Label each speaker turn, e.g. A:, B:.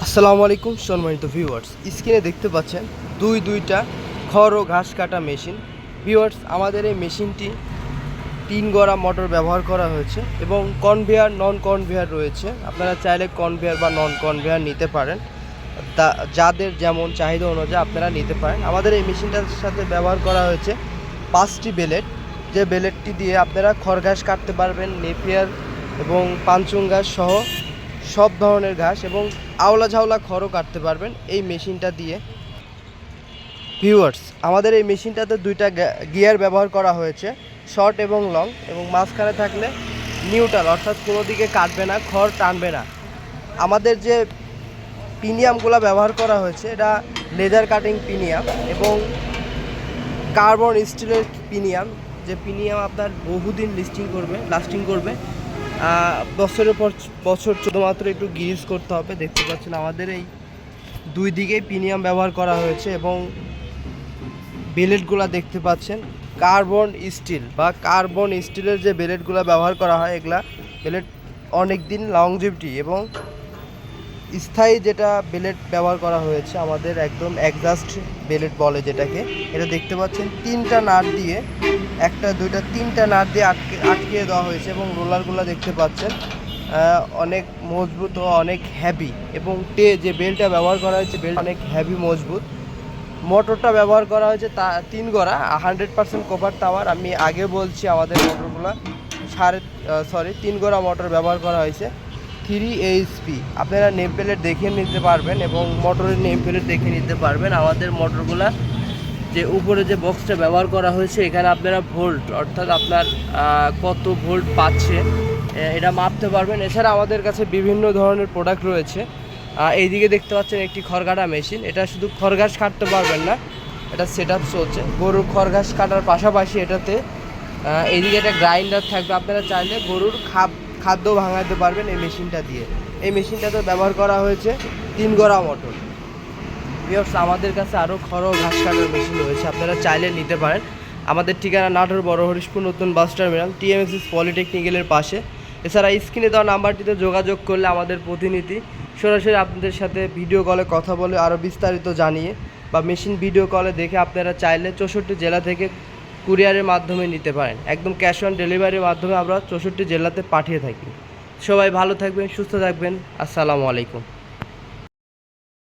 A: আসসালামু আলাইকুম সম্মানিত ভিউয়ার্স, স্ক্রিনে দেখতে পাচ্ছেন দুইটা খড় ও ঘাস কাটা মেশিন। ভিউয়ার্স, আমাদের এই মেশিনটি 3 গড়া মোটর ব্যবহার করা হয়েছে এবং কনভেয়ার নন কনভেয়ার রয়েছে। আপনারা চাইলে কনভেয়ার বা নন কনভেয়ার নিতে পারেন, যাদের যেমন চাহিদা অনুযায়ী আপনারা নিতে পারেন। আমাদের এই মেশিনটার সাথে ব্যবহার করা হয়েছে 5টি বেলেট, যে বেলেটটি দিয়ে আপনারা খড় ঘাস কাটতে পারবেন, নেপিয়ার এবং পাঞ্চুং ঘাস সহ সব ধরনের ঘাস এবং আওলা ঝাওলা খড়ও কাটতে পারবেন এই মেশিনটা দিয়ে। ভিউয়ার্স, আমাদের এই মেশিনটাতে 2টা গিয়ার ব্যবহার করা হয়েছে, শর্ট এবং লং, এবং মাঝখানে থাকলে নিউট্রাল, অর্থাৎ কোনো দিকে কাটবে না, খড় টানবে না। আমাদের যে পিনিয়ামগুলো ব্যবহার করা হয়েছে এটা লেজার কাটিং পিনিয়াম এবং কার্বন স্টিলের পিনিয়াম, যে পিনিয়াম আপনার বহুদিন লাস্টিং করবে। বছরের পর বছর শুধুমাত্র একটু গ্রিজ করতে হবে। দেখতে পাচ্ছেন আমাদের এই 2 দিকেই প্রিমিয়াম ব্যবহার করা হয়েছে এবং বেলেটগুলো দেখতে পাচ্ছেন কার্বন স্টিলের যে বেলেটগুলো ব্যবহার করা হয়, এগুলা বেলেট অনেক দিন লংজিভিটি এবং স্থায়ী যেটা বেলেট ব্যবহার করা হয়েছে আমাদের, একদম অ্যাডজাস্ট বেলেট বলে যেটাকে। এটা দেখতে পাচ্ছেন 3টা নাট দিয়ে, 1টা 2টা 3টা নাট দিয়ে আটকিয়ে দেওয়া হয়েছে এবং রোলারগুলো দেখতে পাচ্ছেন অনেক মজবুত ও অনেক হ্যাভি, এবং যে বেল্টটা ব্যবহার করা হয়েছে বেল্ট অনেক হ্যাভি মজবুত। মোটরটা ব্যবহার করা হয়েছে 3 গড়া 100% কপার টাওয়ার। আমি আগে বলছি আমাদের মোটরগুলো 3 গড়া মোটর ব্যবহার করা হয়েছে, 3 HP। আপনারা নেম প্লেট দেখে নিতে পারবেন এবং মোটরের নেম প্লেট দেখে নিতে পারবেন। আমাদের মোটরগুলা যে উপরে যে বক্সটা ব্যবহার করা হয়েছে, এখানে আপনারা ভোল্ট, অর্থাৎ আপনার কত ভোল্ট পাচ্ছে এটা মাপতে পারবেন। এছাড়া আমাদের কাছে বিভিন্ন ধরনের প্রোডাক্ট রয়েছে। এইদিকে দেখতে পাচ্ছেন একটি খড় কাটা মেশিন। এটা শুধু খড় ঘাস কাটতে পারবেন না, এটা সেট আপ চলছে গরুর খড় ঘাস কাটার পাশাপাশি এটাতে এইদিকে একটা গ্রাইন্ডার থাকবে। আপনারা চাইলে গরুর খাদ্য ভাঙাতে পারবেন এই মেশিনটা দিয়ে। এই মেশিনটাতে ব্যবহার করা হয়েছে 3 গড়া মোটর। ভিউয়ার্স, আমাদের কাছে আরও খড় ও ঘাস কাটার মেশিন রয়েছে, আপনারা চাইলে নিতে পারেন। আমাদের ঠিকানা নাটোর বড় হরিশপুর নতুন বাস টার্মিনাল, TMSS পলিটেকনিক্যালের পাশে। এছাড়া স্ক্রিনে দেওয়া নাম্বারটিতে যোগাযোগ করলে আমাদের প্রতিনিধি সরাসরি আপনাদের সাথে ভিডিও কলে কথা বলে আরও বিস্তারিত জানিয়ে, বা মেশিন ভিডিও কলে দেখে আপনারা চাইলে 64 জেলা থেকে কুরিয়ারের মাধ্যমে নিতে পারেন। একদম ক্যাশ অন ডেলিভারির মাধ্যমে আমরা 64 জেলাতে পাঠিয়ে থাকি। সবাই ভালো থাকবেন, সুস্থ থাকবেন। আসসালামু আলাইকুম।